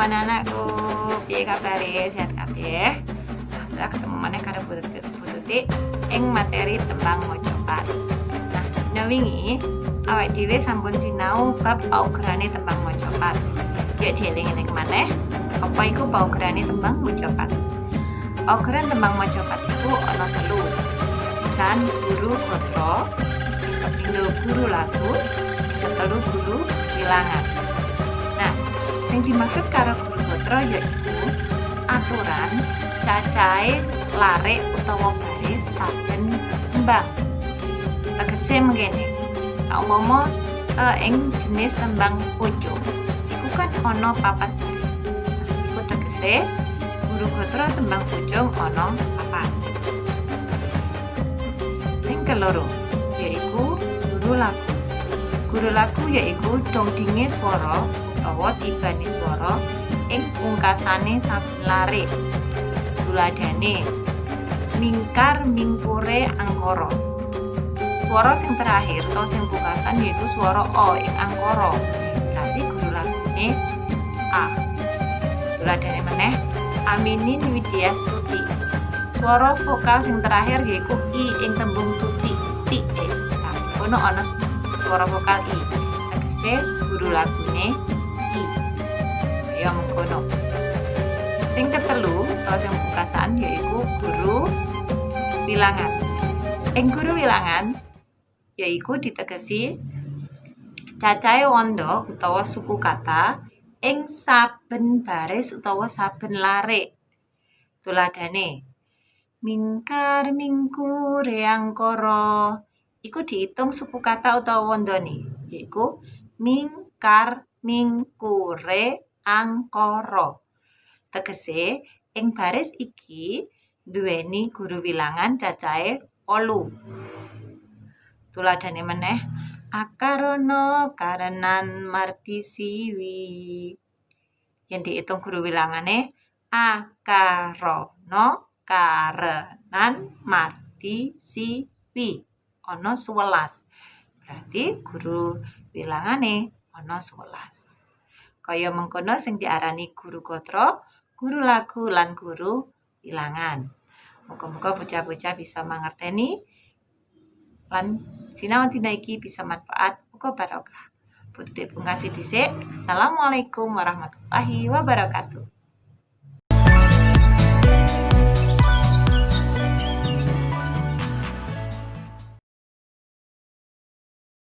anak-anakku, piye kabare? Sehat kabeh? Alhamdulillah ketemu maneh karo Bututi ing materi tembang mojokan. Nah, dina wingi awake dhewe sampun sinau bab paugerane tembang mojokan. Yuk dieling-eling maneh, apa iku paugerane tembang mojokan? Paugeran tembang mojokan iku ana 3. Pisan guru gotra, kapindho guru lagu, ketelu guru wilangan. Nah, yang dimaksud karo guru gotra yaiku aturan cacahe lare utawa baris saben tembang. Tegese mengene, saumpama ing jenis tembang pucuk iku kan ana 4 baris. Iku tegese guru gotra tembang pucuk ana 4. Sing keloro yaiku guru lagu. Guru lagu yaiku dongdinge swara utawa tibane swara ing pungkasane saben lare. Tuladhane mingkar mingkure angkara. Swara sing terakhir atau sing pungkasan yaiku swara o ing angkara. Berarti guru lagune A. Tuladhane meneh Aminin Widyastuti. Swara vokal sing terakhir yaiku I ing tembung tuti. Nah, kono ana swara vokal I. Tegese guru lagune I. Ya mengkono. Sing ketelu atau sing pungkasan yaiku guru wilangan. Ing guru wilangan yaiku ditegesi cacahe wanda utawa suku kata ing saben baris utawa saben lare. Tuladhane mingkar mingkure angkara iku diitung suku kata utawa wandane yaiku mingkar mingkure angkara. Tegese ing baris iki duweni guru wilangan cacahe 8. Tuladhane meneh akarono karenan marti siwi. Yang diitung guru wilangane akarono karenan marti siwi. Ana 11. Berarti guru wilangane ana 11. Kaya mengkono sing diarani guru gotra, guru lagu lan guru wilangan. Muga-muga bocah-bocah bisa mangerteni lan sinau dina iki bisa manfaat uga barokah. Bututi pungkasi dhisik. Assalamualaikum warahmatullahi wabarakatuh.